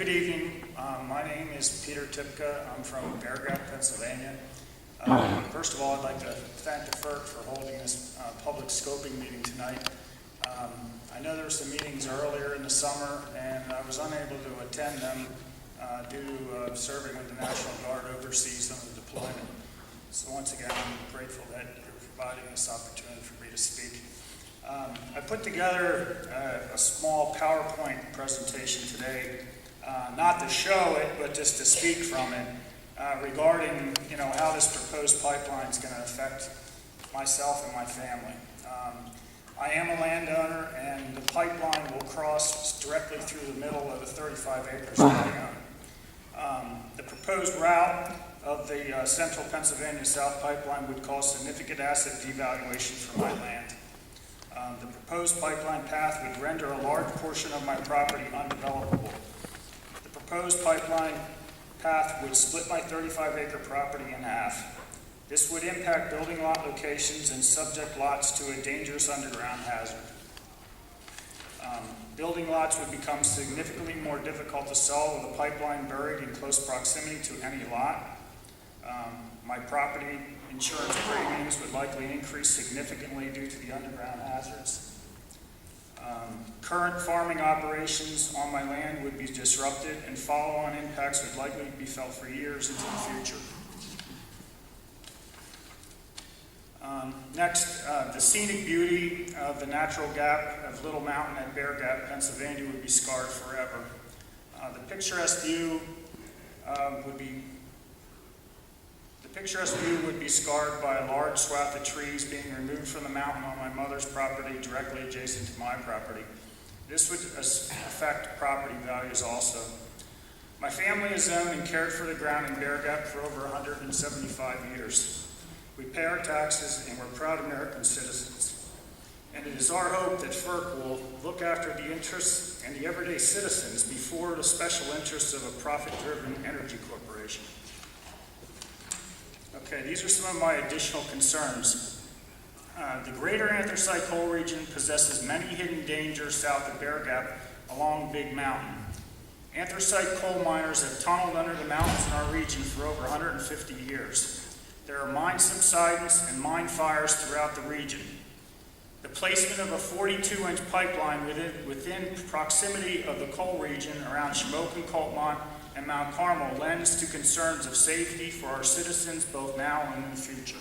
Good evening. My name is Peter Tipka. I'm from Bear Gap, Pennsylvania. First of all, I'd like to thank the FERC for holding this public scoping meeting tonight. I know there were some meetings earlier in the summer, and I was unable to attend them due to serving with the National Guard overseas on the deployment. So once again, I'm grateful that you're providing this opportunity for me to speak. I put together a small PowerPoint presentation today, not to show it, but just to speak from it, regarding how this proposed pipeline is going to affect myself and my family. I am a landowner, and the pipeline will cross directly through the middle of the 35 acres that I own. The proposed route of the Central Pennsylvania South Pipeline would cause significant asset devaluation for my land. The proposed pipeline path would render a large portion of my property undevelopable. The proposed pipeline path would split my 35-acre property in half. This would impact building lot locations and subject lots to a dangerous underground hazard. Building lots would become significantly more difficult to sell with a pipeline buried in close proximity to any lot. My property insurance premiums would likely increase significantly due to the underground hazards. Current farming operations on my land would be disrupted, and follow-on impacts would likely be felt for years into the future. Next, the scenic beauty of the natural gap of Little Mountain at Bear Gap, Pennsylvania would be scarred forever. The picturesque view would be scarred by a large swath of trees being removed from the mountain on my mother's property directly adjacent to my property. This would affect property values also. My family has owned and cared for the ground in Bear Gap for over 175 years. We pay our taxes, and we're proud American citizens. And it is our hope that FERC will look after the interests and the everyday citizens before the special interests of a profit-driven energy corporation. Okay, these are some of my additional concerns. The greater anthracite coal region possesses many hidden dangers south of Bear Gap along Big Mountain. Anthracite coal miners have tunneled under the mountains in our region for over 150 years. There are mine subsidence and mine fires throughout the region. The placement of a 42-inch pipeline within proximity of the coal region around Shamokin, Coltmont, and Mount Carmel lends to concerns of safety for our citizens both now and in the future.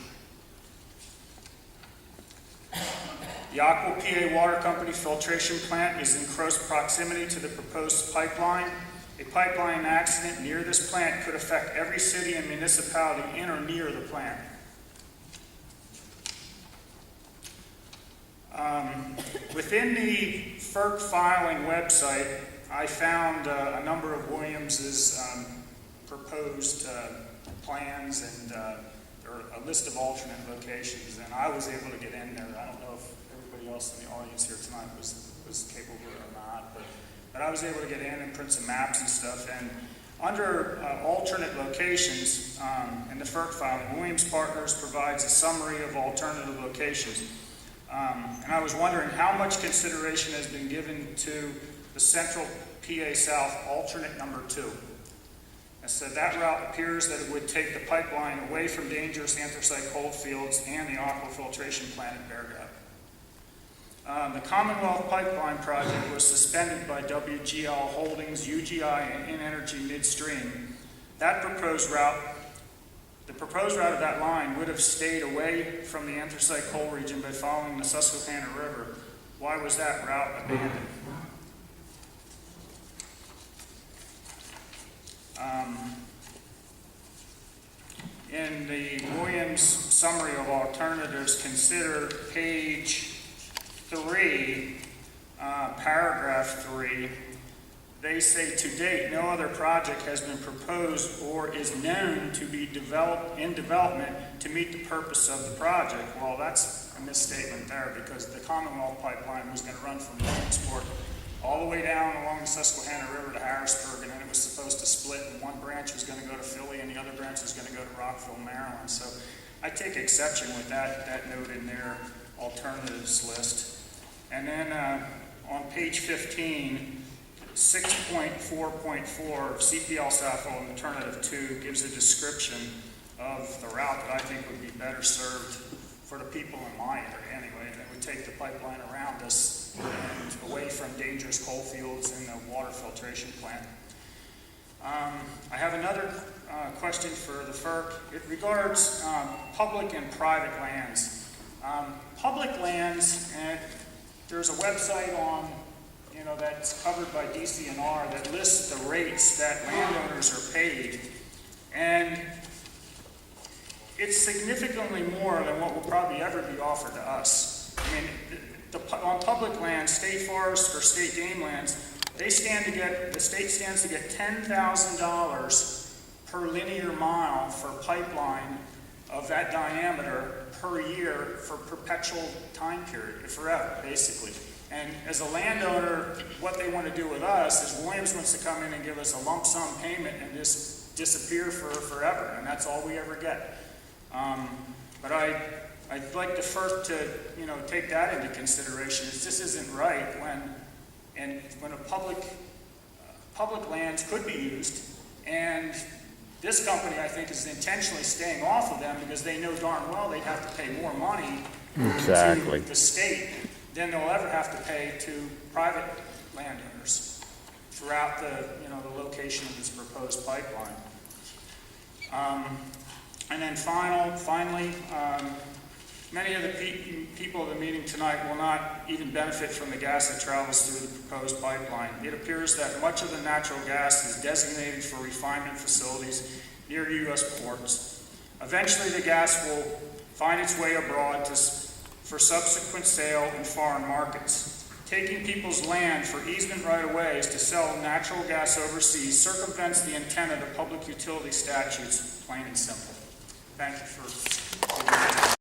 The Aqua PA Water Company filtration plant is in close proximity to the proposed pipeline. A pipeline accident near this plant could affect every city and municipality in or near the plant. Within the FERC filing website, I found a number of Williams's proposed plans and or a list of alternate locations, and I was able to get in there. I don't know if everybody else in the audience here tonight was capable or not, but I was able to get in and print some maps and stuff. And under alternate locations in the FERC filing, Williams Partners provides a summary of alternative locations. And I was wondering how much consideration has been given to the Central PA South alternate number 2. And so that route appears that it would take the pipeline away from dangerous anthracite coal fields and the aqua filtration plant at Bear Gap. The Commonwealth Pipeline Project was suspended by WGL Holdings, UGI, and In-Energy Midstream. The proposed route of that line would have stayed away from the anthracite coal region by following the Susquehanna River. Why was that route abandoned? In the Williams summary of alternatives, consider page 3, paragraph 3. They say, to date, no other project has been proposed or is known to be in development to meet the purpose of the project. Well, that's a misstatement there, because the Commonwealth Pipeline was going to run from Williamsport all the way down along the Susquehanna River to Harrisburg, and then it was supposed to split, and one branch was going to go to Philly, and the other branch was going to go to Rockville, Maryland. So I take exception with that note in their alternatives list. And then on page 15, 6.4.4 CPL SAFO Alternative 2 gives a description of the route that I think would be better served for the people in my area anyway. That would take the pipeline around us and away from dangerous coal fields and the water filtration plant. I have another question for the FERC. It regards public and private lands. Public lands, there's a website on, that's covered by DCNR that lists the rates that landowners are paid, and it's significantly more than what will probably ever be offered to us. I mean, on public lands, state forests or state game lands, the state stands to get $10,000 per linear mile for pipeline of that diameter per year for perpetual time period, forever, basically. And as a landowner, what they want to do with us is Williams wants to come in and give us a lump sum payment and just disappear for forever, and that's all we ever get. But I'd like the FERC to, take that into consideration. It just isn't right when a public lands could be used, and this company, I think, is intentionally staying off of them because they know darn well they'd have to pay more money to the state than they'll ever have to pay to private landowners throughout the location of this proposed pipeline. And then finally, many of the people of the meeting tonight will not even benefit from the gas that travels through the proposed pipeline. It appears that much of the natural gas is designated for refinement facilities near U.S. ports. Eventually, the gas will find its way abroad for subsequent sale in foreign markets. Taking people's land for easement right-of-ways to sell natural gas overseas circumvents the intent of the public utility statutes, plain and simple. Thank you for